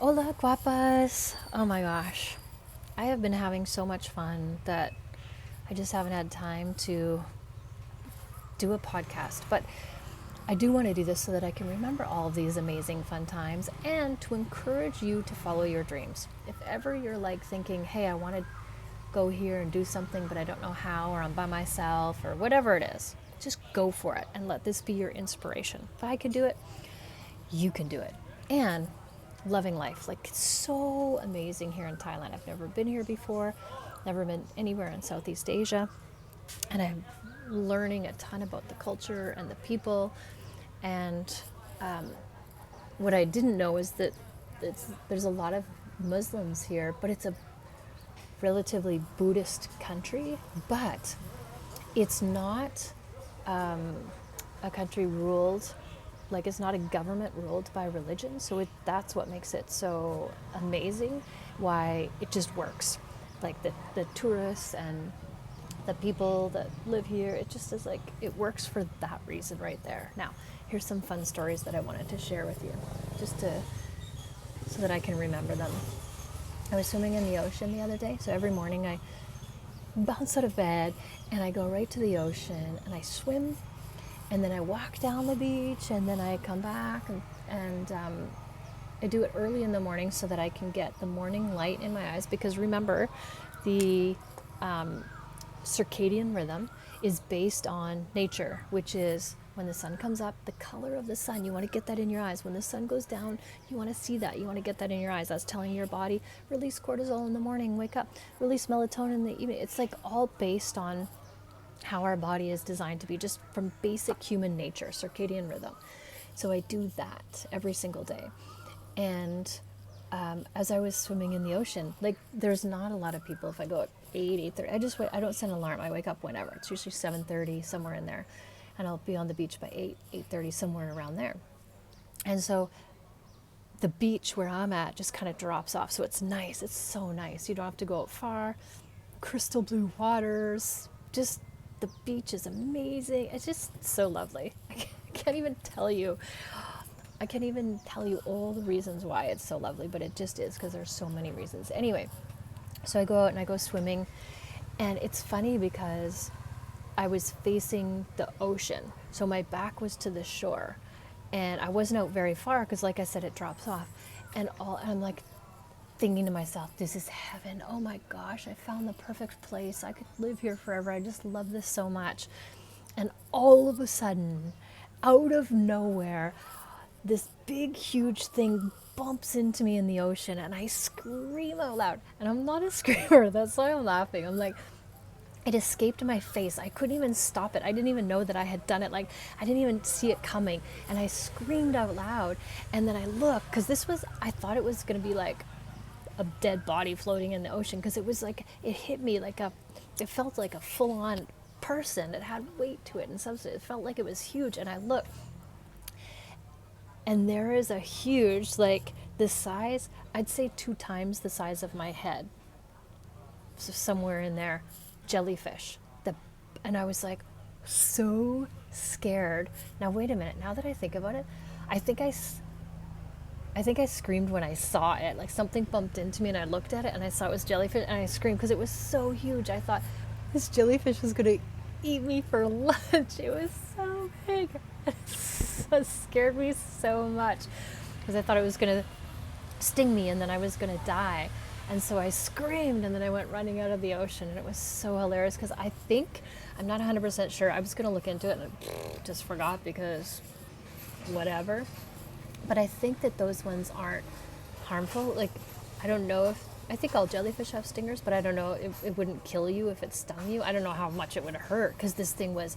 Hola, guapas. Oh my gosh. I have been having so much fun that I just haven't had time to do a podcast. But I do want to do this so that I can remember all of these amazing fun times and to encourage you to follow your dreams. If ever you're like thinking, hey, I want to go here and do something, but I don't know how, or I'm by myself, or whatever it is, just go for it and let this be your inspiration. If I could do it, you can do it. And loving life. Like, it's so amazing here in Thailand. I've never been here before, never been anywhere in Southeast Asia. And I'm learning a ton about the culture and the people. And what I didn't know is that there's a lot of Muslims here, but it's a relatively Buddhist country. But it's not a country ruled, like, it's not a government ruled by religion. So that's what makes it so amazing, why it just works. Like the tourists and the people that live here, it just is like, it works for that reason right there. Now, here's some fun stories that I wanted to share with you, just to so that I can remember them. I was swimming in the ocean the other day, so every morning I bounce out of bed and I go right to the ocean and I swim, and then I walk down the beach, and then I come back and I do it early in the morning so that I can get the morning light in my eyes, because remember, the circadian rhythm is based on nature, which is when the sun comes up, the color of the sun, you want to get that in your eyes. When the sun goes down, you want to see that. You want to get that in your eyes. That's telling your body, release cortisol in the morning, wake up, release melatonin in the evening. It's like all based on how our body is designed to be, just from basic human nature, circadian rhythm. So I do that every single day. And as I was swimming in the ocean, like, there's not a lot of people. If I go at 8:30, I just wait. I don't set an alarm. I wake up whenever. It's usually 7:30, somewhere in there, and I'll be on the beach by 8:30, somewhere around there. And so the beach where I'm at just kind of drops off. So it's nice. It's so nice. You don't have to go out far. Crystal blue waters. Just the beach is amazing. It's just so lovely. I can't even tell you. I can't even tell you all the reasons why it's so lovely, but it just is, because there's so many reasons. Anyway, so I go out and I go swimming, and it's funny because I was facing the ocean, so my back was to the shore, and I wasn't out very far because, like I said, it drops off, and I'm like thinking to myself, this is heaven. Oh my gosh, I found the perfect place. I could live here forever. I just love this so much. And all of a sudden, out of nowhere, this big, huge thing bumps into me in the ocean, and I scream out loud. And I'm not a screamer, that's why I'm laughing. I'm like, it escaped my face. I couldn't even stop it. I didn't even know that I had done it. Like, I didn't even see it coming. And I screamed out loud. And then I looked, because I thought it was going to be like a dead body floating in the ocean, because it was like, it hit me like it felt like a full-on person. It had weight to it and substance. It felt like it was huge. And I looked, and there is a huge, like, the size, I'd say 2 times the size of my head, so somewhere in there, jellyfish. And I was like, so scared. Now wait a minute. Now that I think about it, I think I screamed when I saw it. Like, something bumped into me, and I looked at it, and I saw it was jellyfish, and I screamed because it was so huge. I thought this jellyfish was gonna eat me for lunch. It was so big. It scared me so much, because I thought it was going to sting me and then I was going to die. And so I screamed, and then I went running out of the ocean, and it was so hilarious, because I'm not 100% sure. I was going to look into it, and I just forgot, because whatever. But I think that those ones aren't harmful. Like, I don't know I think all jellyfish have stingers, but I don't know if it wouldn't kill you if it stung you. I don't know how much it would hurt, because this thing was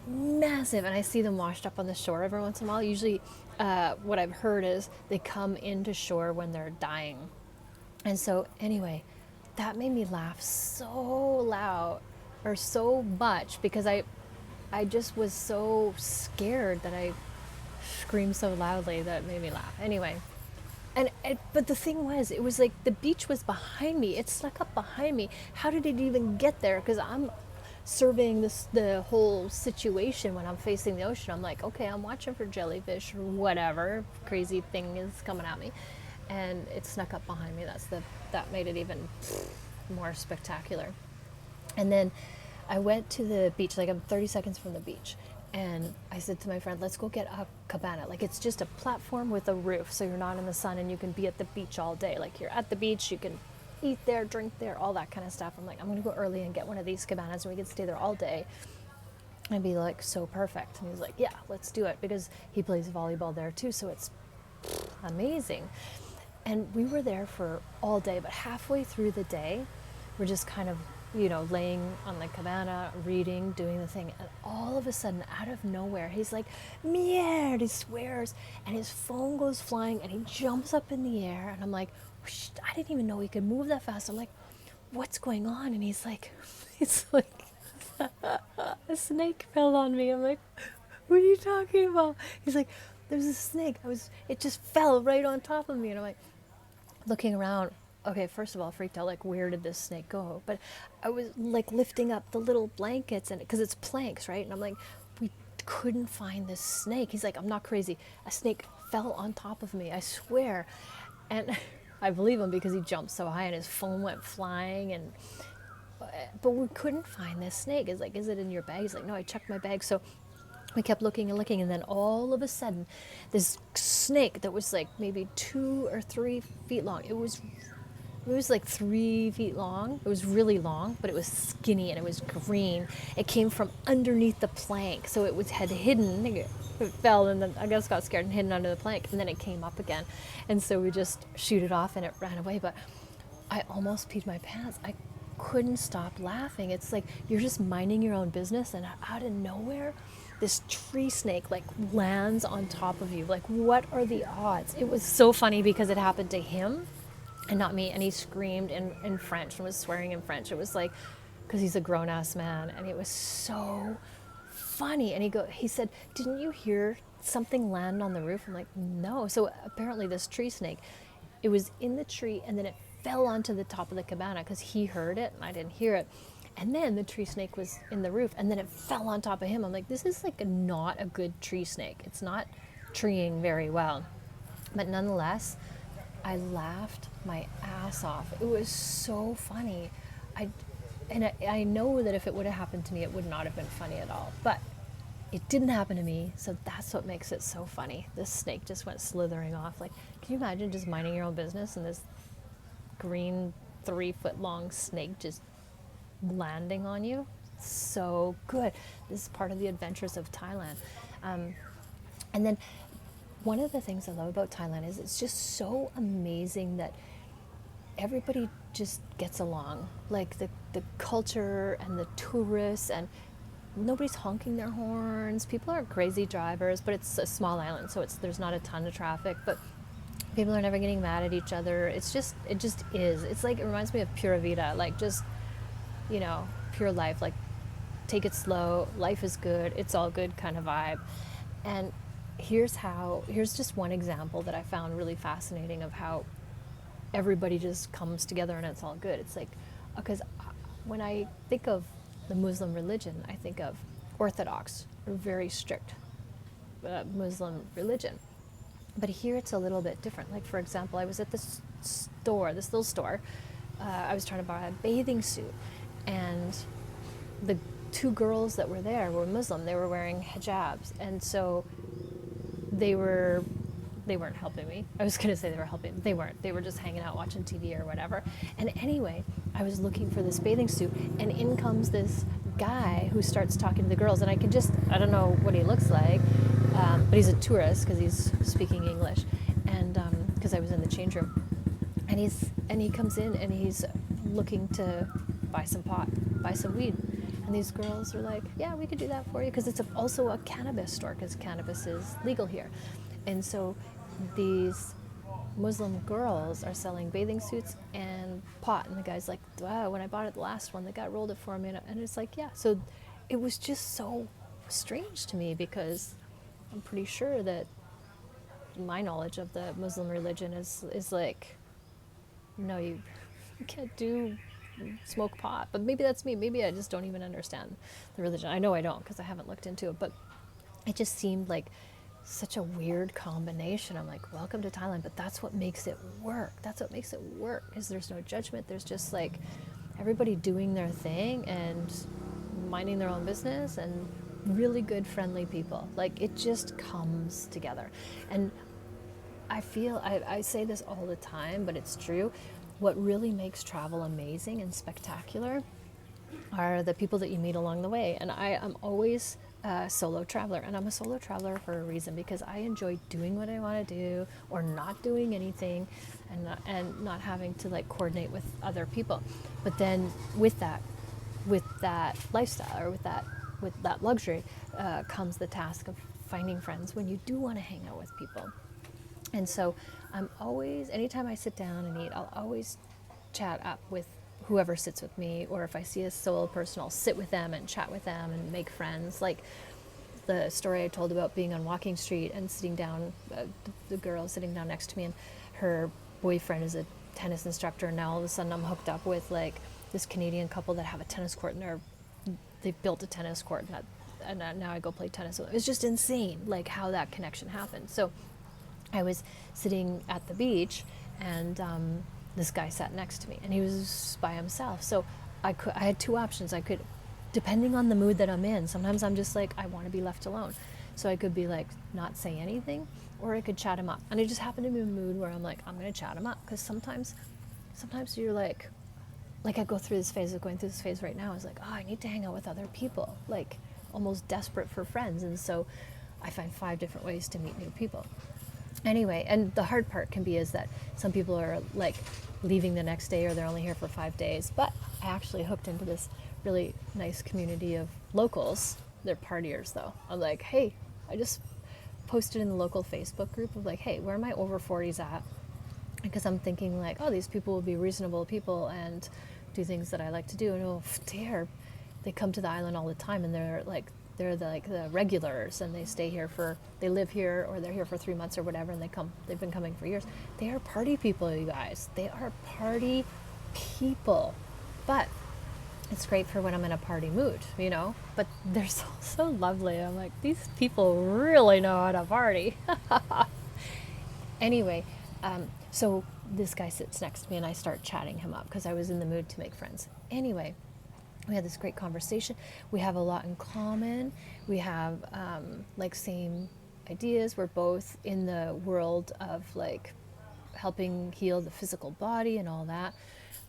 massive, and I see them washed up on the shore every once in a while. Usually what I've heard is they come into shore when they're dying. And so anyway, that made me laugh so loud, or so much, because I just was so scared that I screamed so loudly that it made me laugh. Anyway, but the thing was, it was like the beach was behind me. It snuck up behind me. How did it even get there? Because I'm surveying the whole situation when I'm facing the ocean. I'm like, okay, I'm watching for jellyfish or whatever crazy thing is coming at me. and it snuck up behind me. That made it even more spectacular. And then I went to the beach, like I'm 30 seconds from the beach. And I said to my friend, let's go get a cabana. Like it's just a platform with a roof, so you're not in the sun and you can be at the beach all day. Like you're at the beach, you can eat there, drink there, all that kind of stuff. I'm like, I'm gonna go early and get one of these cabanas and we can stay there all day and be like so perfect. And he was like, yeah, let's do it, because he plays volleyball there too, so it's amazing. And we were there for all day, but halfway through the day, we're just kind of, laying on the cabana, reading, doing the thing. And all of a sudden, out of nowhere, he's like, merde, he swears. And his phone goes flying and he jumps up in the air. And I'm like, whoosh, I didn't even know he could move that fast. I'm like, what's going on? And he's like, it's like, a snake fell on me. I'm like, what are you talking about? He's like, there's a snake. It just fell right on top of me. And I'm like, looking around. Okay, first of all, freaked out, like, where did this snake go? But I was like lifting up the little blankets, and because it's planks, right? And I'm like, we couldn't find this snake. He's like, I'm not crazy. A snake fell on top of me, I swear. And I believe him because he jumped so high and his phone went flying. And but we couldn't find this snake. It's like, is it in your bag? He's like, no, I checked my bag. So we kept looking and looking, and then all of a sudden, this snake that was like maybe 2 or 3 feet long. It was like 3 feet long. It was really long, but it was skinny and it was green. It came from underneath the plank, so had hidden. It fell and then I guess got scared and hidden under the plank, and then it came up again, and so we just shoot it off and it ran away. But I almost peed my pants. I couldn't stop laughing. It's like you're just minding your own business, and out of nowhere, this tree snake like lands on top of you. Like, what are the odds? It was so funny because it happened to him and not me, and he screamed in French and was swearing in French. It was like, because he's a grown-ass man, and it was so funny. And he said, didn't you hear something land on the roof? I'm like, no. So apparently this tree snake, it was in the tree, and then it fell onto the top of the cabana because he heard it and I didn't hear it. And then the tree snake was in the roof, and then it fell on top of him. I'm like, this is like not a good tree snake. It's not treeing very well. But nonetheless, I laughed my ass off. It was so funny. I know that if it would have happened to me, it would not have been funny at all. But it didn't happen to me, so that's what makes it so funny. This snake just went slithering off. Like, can you imagine just minding your own business and this green 3-foot long snake just landing on you? So good. This is part of the adventures of Thailand. And then one of the things I love about Thailand is it's just so amazing that everybody just gets along. Like the culture and the tourists, and nobody's honking their horns. People aren't crazy drivers, but it's a small island, so there's not a ton of traffic, but people are never getting mad at each other. It just is. It's like, it reminds me of Pura Vida, like just, pure life, like take it slow, life is good, it's all good kind of vibe. And here's just one example that I found really fascinating of how everybody just comes together and it's all good. It's like, because when I think of the Muslim religion, I think of Orthodox, or very strict Muslim religion. But here it's a little bit different. Like, for example, I was at this little store. I was trying to buy a bathing suit, and the 2 girls that were there were Muslim. They were wearing hijabs, and so they weren't helping me. I was going to say they were helping. They weren't. They were just hanging out watching TV or whatever. And anyway, I was looking for this bathing suit, and in comes this guy who starts talking to the girls, and I don't know what he looks like, but he's a tourist because he's speaking English, and because I was in the change room, and he comes in and he's looking to buy some weed. And these girls are like, yeah, we could do that for you, because it's also a cannabis store, because cannabis is legal here. And so these Muslim girls are selling bathing suits and pot. And the guy's like, wow, when I bought it the last one, the guy rolled it for me. And it's like, yeah. So it was just so strange to me, because I'm pretty sure that my knowledge of the Muslim religion is like, no, you can't smoke pot. But maybe that's me. Maybe I just don't even understand the religion. I know I don't, because I haven't looked into it. But it just seemed like such a weird combination. I'm like, welcome to Thailand, but that's what makes it work. That's what makes it work, is there's no judgment. There's just like everybody doing their thing and minding their own business, and really good, friendly people. Like, it just comes together. And I feel, I say this all the time, but it's true. What really makes travel amazing and spectacular are the people that you meet along the way. And I am always a solo traveler, and I'm a solo traveler for a reason, because I enjoy doing what I want to do, or not doing anything, and not having to like coordinate with other people. But then with that lifestyle, or with that luxury, comes the task of finding friends when you do want to hang out with people. And so I'm always, anytime I sit down and eat, I'll always chat up with whoever sits with me, or if I see a solo person, I'll sit with them and chat with them and make friends. Like the story I told about being on Walking Street and sitting down, the girl sitting down next to me, and her boyfriend is a tennis instructor, and now all of a sudden I'm hooked up with like this Canadian couple that have a tennis court, and they've built a tennis court, and now I go play tennis with them. It's just insane, like how that connection happened. So I was sitting at the beach, and this guy sat next to me, and he was by himself. So I had two options. I could, depending on the mood that I'm in, sometimes I'm just like, I want to be left alone. So I could be like, not say anything, or I could chat him up. And I just happened to be in a mood where I'm like, I'm going to chat him up. Because sometimes you're like I go through this phase of going through this phase right now. I was like, oh, I need to hang out with other people, like almost desperate for friends. And so I find 5 different ways to meet new people. Anyway, and the hard part can be is that some people are like leaving the next day, or they're only here for 5 days. But I actually hooked into this really nice community of locals. They're partiers though. I'm like, hey, I just posted in the local Facebook group of like, hey, where are my over 40s at? Because I'm thinking like, oh, these people will be reasonable people and do things that I like to do. And oh dear, they come to the island all the time, and they're the regulars, and they live here, or they're here for 3 months or whatever, and they've been coming for years. They are party people, you guys. They are party people. But it's great for when I'm in a party mood, but they're so lovely. I'm like, these people really know how to party. Anyway, so this guy sits next to me, and I start chatting him up because I was in the mood to make friends. Anyway, we had this great conversation. We have a lot in common. We have like same ideas. We're both in the world of like helping heal the physical body and all that.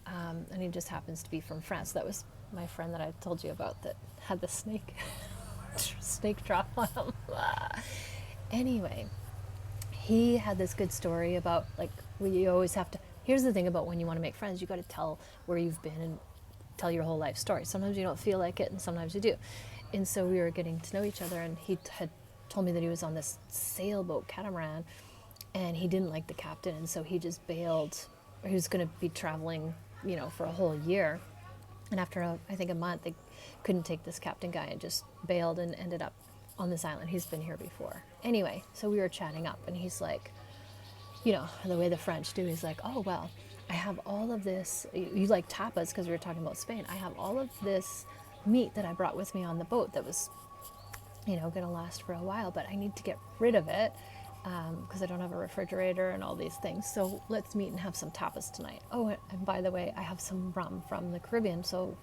And he just happens to be from France. That was my friend that I told you about that had the snake drop on him. Anyway, he had this good story about like, you always have to, here's the thing about when you want to make friends, you got to tell where you've been and tell your whole life story. Sometimes you don't feel like it, and sometimes you do. And so we were getting to know each other, and he had told me that he was on this sailboat catamaran, and he didn't like the captain, and so he just bailed. He was going to be traveling, for a whole year. And after I think a month, they couldn't take this captain guy and just bailed and ended up on this island. He's been here before. Anyway, so we were chatting up, and he's like, the way the French do, he's like, oh, well, I have all of this, you like tapas because we were talking about Spain. I have all of this meat that I brought with me on the boat that was, going to last for a while, but I need to get rid of it because I don't have a refrigerator and all these things. So let's meet and have some tapas tonight. Oh, and by the way, I have some rum from the Caribbean, so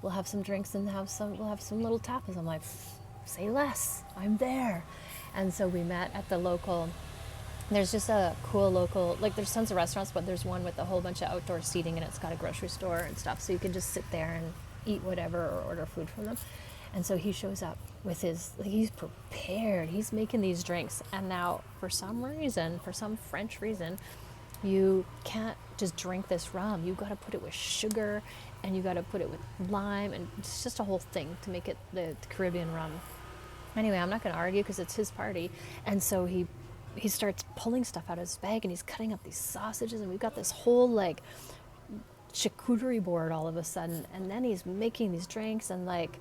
we'll have some drinks and we'll have some little tapas. I'm like, say less, I'm there. And so we met at the local. There's just a cool local, like there's tons of restaurants, but there's one with a whole bunch of outdoor seating, and it's got a grocery store and stuff, so you can just sit there and eat whatever or order food from them. And so he shows up with he's prepared, he's making these drinks, and now for some French reason, you can't just drink this rum. You got to put it with sugar, and you got to put it with lime, and it's just a whole thing to make it the Caribbean rum. Anyway, I'm not going to argue because it's his party, and so he starts pulling stuff out of his bag, and he's cutting up these sausages, and we've got this whole like charcuterie board all of a sudden, and then he's making these drinks, and like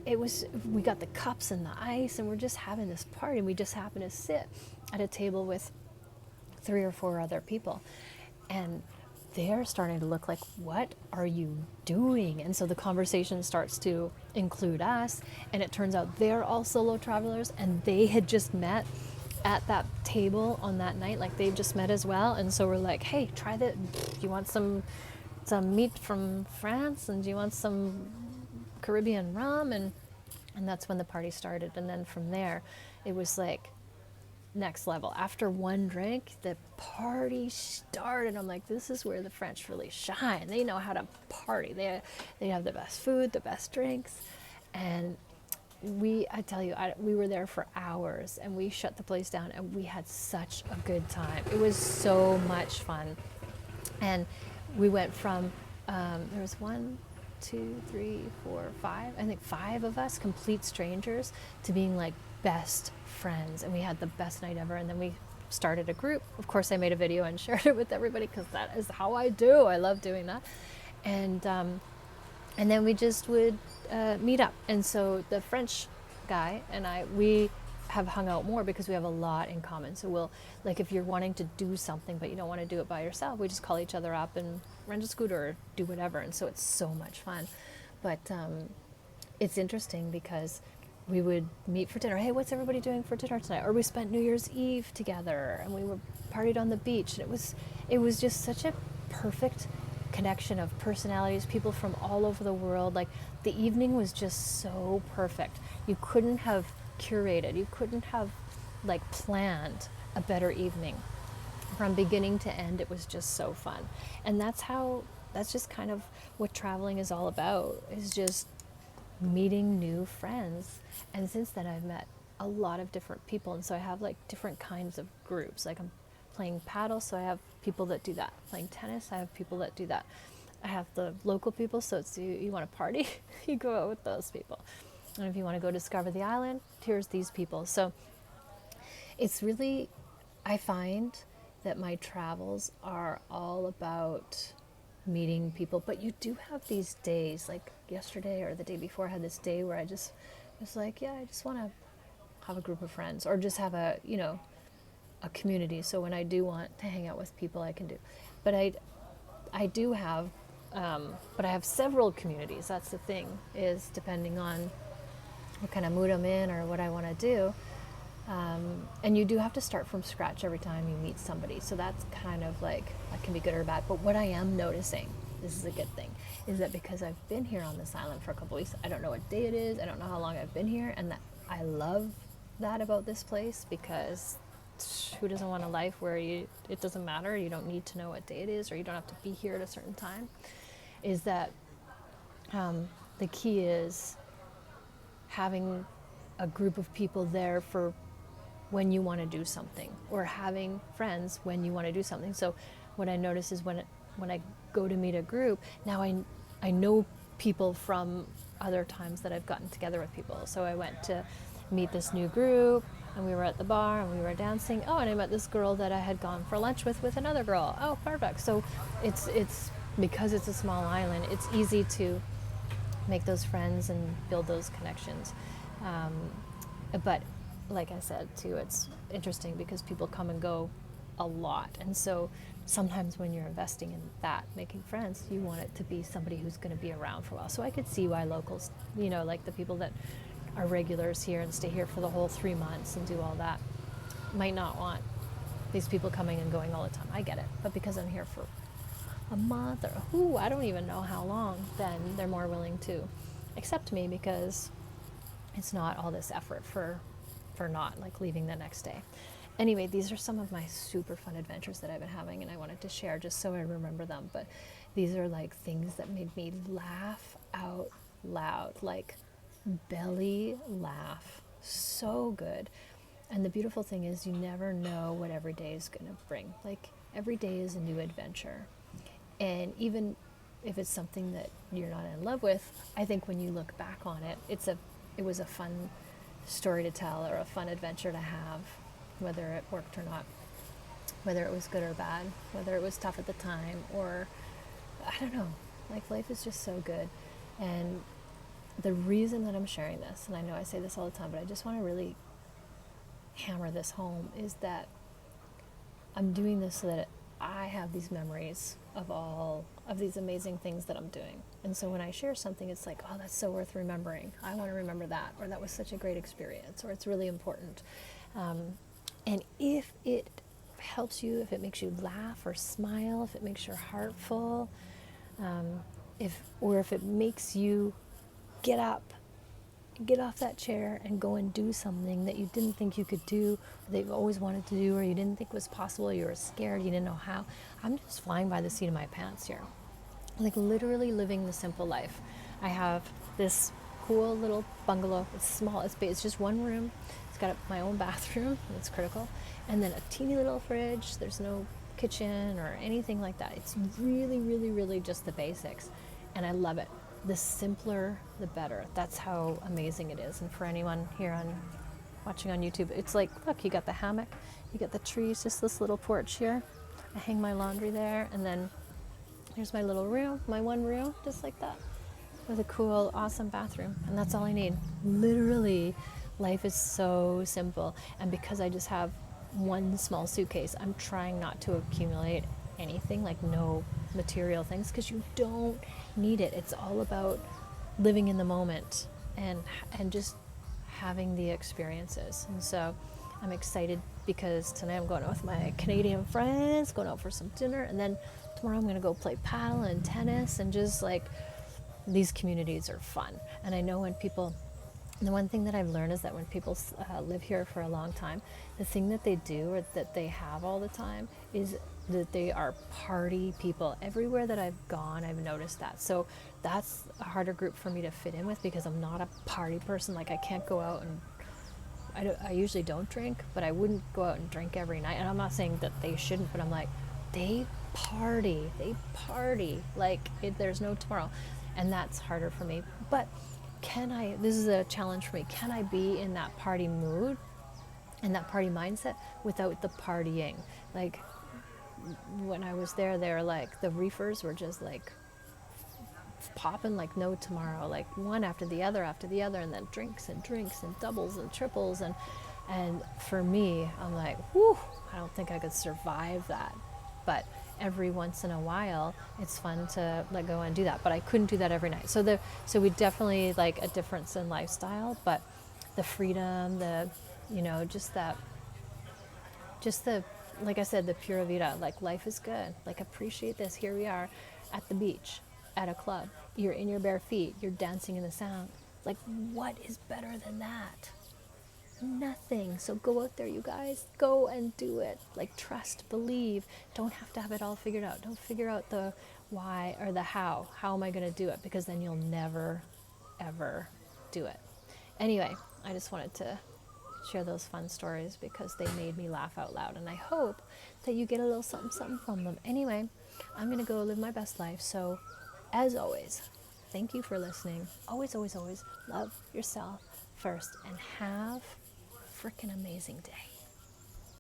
we got the cups and the ice, and we're just having this party, and we just happen to sit at a table with 3 or 4 other people. And they're starting to look like, what are you doing? And so the conversation starts to include us, and it turns out they're all solo travelers, and they had just met at that table on that night, like they've just met as well. And so we're like, hey, try that. Do you want some meat from France, and do you want some Caribbean rum? And that's when the party started. And then from there, it was like next level. After one drink, the party started. I'm like, this is where the French really shine. They know how to party. They have the best food, the best drinks. And I tell you, we were there for hours, and we shut the place down, and we had such a good time. It was so much fun. And we went from, there was 1, 2, 3, 4, 5, I think 5 of us, complete strangers, to being like best friends. And we had the best night ever. And then we started a group. Of course, I made a video and shared it with everybody, because that is how I do. I love doing that. And then we just would meet up. And so the French guy and we have hung out more because we have a lot in common. So we'll, like, if you're wanting to do something but you don't want to do it by yourself, we just call each other up and rent a scooter or do whatever. And so it's so much fun. But it's interesting because we would meet for dinner. Hey, what's everybody doing for dinner tonight? Or we spent New Year's Eve together, and we were partied on the beach. And it was just such a perfect connection of personalities, people from all over the world. Like, the evening was just so perfect. You couldn't have curated, you couldn't have like planned a better evening. From beginning to end, it was just so fun. And that's just kind of what traveling is all about, is just meeting new friends. And since then, I've met a lot of different people, and so I have like different kinds of groups. Like, I'm playing paddle, so I have people that do that. Playing tennis, I have people that do that. I have the local people, so it's you want to party, you go out with those people. And if you want to go discover the island, here's these people. So it's really, I find that my travels are all about meeting people. But you do have these days, like yesterday or the day before, I had this day where I just was like, yeah, I just want to have a group of friends, or just have a community. So when I do want to hang out with people, I can do. But I do have, but I have several communities. That's the thing, is depending on what kind of mood I'm in or what I want to do. And you do have to start from scratch every time you meet somebody. So that's kind of like, that can be good or bad. But what I am noticing, this is a good thing, is that because I've been here on this island for a couple weeks, I don't know what day it is, I don't know how long I've been here, and that I love that about this place, because who doesn't want a life where it doesn't matter, you don't need to know what day it is, or you don't have to be here at a certain time, is that the key is having a group of people there for when you want to do something, or having friends when you want to do something. So what I notice is when I go to meet a group, now I know people from other times that I've gotten together with people. So I went to meet this new group, and we were at the bar and we were dancing. Oh, and I met this girl that I had gone for lunch with another girl. Oh, perfect. So it's because it's a small island, it's easy to make those friends and build those connections. But like I said too, it's interesting because people come and go a lot. And so sometimes when you're investing in that, making friends, you want it to be somebody who's going to be around for a while. So I could see why locals, like the people that are regulars here and stay here for the whole 3 months and do all that, might not want these people coming and going all the time. I get it. But because I'm here for a month or I don't even know how long, then they're more willing to accept me, because it's not all this effort for not like leaving the next day. Anyway, these are some of my super fun adventures that I've been having, and I wanted to share just so I remember them. But these are like things that made me laugh out loud, like belly laugh. So good. And the beautiful thing is, you never know what every day is going to bring. Like, every day is a new adventure. And even if it's something that you're not in love with, I think when you look back on it, it was a fun story to tell, or a fun adventure to have, whether it worked or not, whether it was good or bad, whether it was tough at the time, or I don't know. Like, life is just so good. And the reason that I'm sharing this, and I know I say this all the time, but I just want to really hammer this home, is that I'm doing this so that I have these memories of all of these amazing things that I'm doing. And so when I share something, it's like, oh, that's so worth remembering. I want to remember that, or that was such a great experience, or it's really important. And if it helps you, if it makes you laugh or smile, if it makes your heart full, if it makes you get up, get off that chair and go and do something that you didn't think you could do, or that you've always wanted to do, or you didn't think was possible, you were scared, you didn't know how. I'm just flying by the seat of my pants here. Like literally living the simple life. I have this cool little bungalow. It's small, it's just one room. It's got my own bathroom, it's critical. And then a teeny little fridge. There's no kitchen or anything like that. It's really, really, really just the basics. And I love it. The simpler, the better. That's how amazing it is. And for anyone here watching on YouTube, it's like, look, you got the hammock, you got the trees, just this little porch here. I hang my laundry there, and then here's my little room, my one room, just like that, with a cool, awesome bathroom. And that's all I need. Literally, life is so simple. And because I just have one small suitcase, I'm trying not to accumulate anything, like no material things, because you don't need it. It's all about living in the moment and just having the experiences. And so I'm excited because tonight I'm going out with my Canadian friends, going out for some dinner, and then tomorrow I'm going to go play paddle and tennis, and just like, these communities are fun. And I know when people, the one thing that I've learned is that when people live here for a long time, the thing that they do, or that they have all the time, is that they are party people. Everywhere that I've gone, I've noticed that. So that's a harder group for me to fit in with, because I'm not a party person. Like, I can't go out and I usually don't drink, but I wouldn't go out and drink every night. And I'm not saying that they shouldn't, but I'm like, they party like there's no tomorrow. And that's harder for me. But this is a challenge for me, can I be in that party mood and that party mindset without the partying? Like, when I was there, they were like, the reefers were just like popping like no tomorrow, like one after the other, and then drinks and doubles and triples. And for me, I'm like, whew, I don't think I could survive that. But every once in a while, it's fun to let go and do that. But I couldn't do that every night. So we definitely, like, a difference in lifestyle, but the freedom, just the, like I said, the pura vida, like, life is good. Like, appreciate this. Here we are at the beach, at a club. You're in your bare feet. You're dancing in the sound. Like, what is better than that? Nothing. So go out there, you guys. Go and do it. Like, trust, believe. Don't have to have it all figured out. Don't figure out the why or the how. How am I going to do it? Because then you'll never, ever do it. Anyway, I just wanted to share those fun stories because they made me laugh out loud. And I hope that you get a little something, something from them. Anyway, I'm going to go live my best life. So, as always, thank you for listening. Always, always, always love yourself first, and have a freaking amazing day.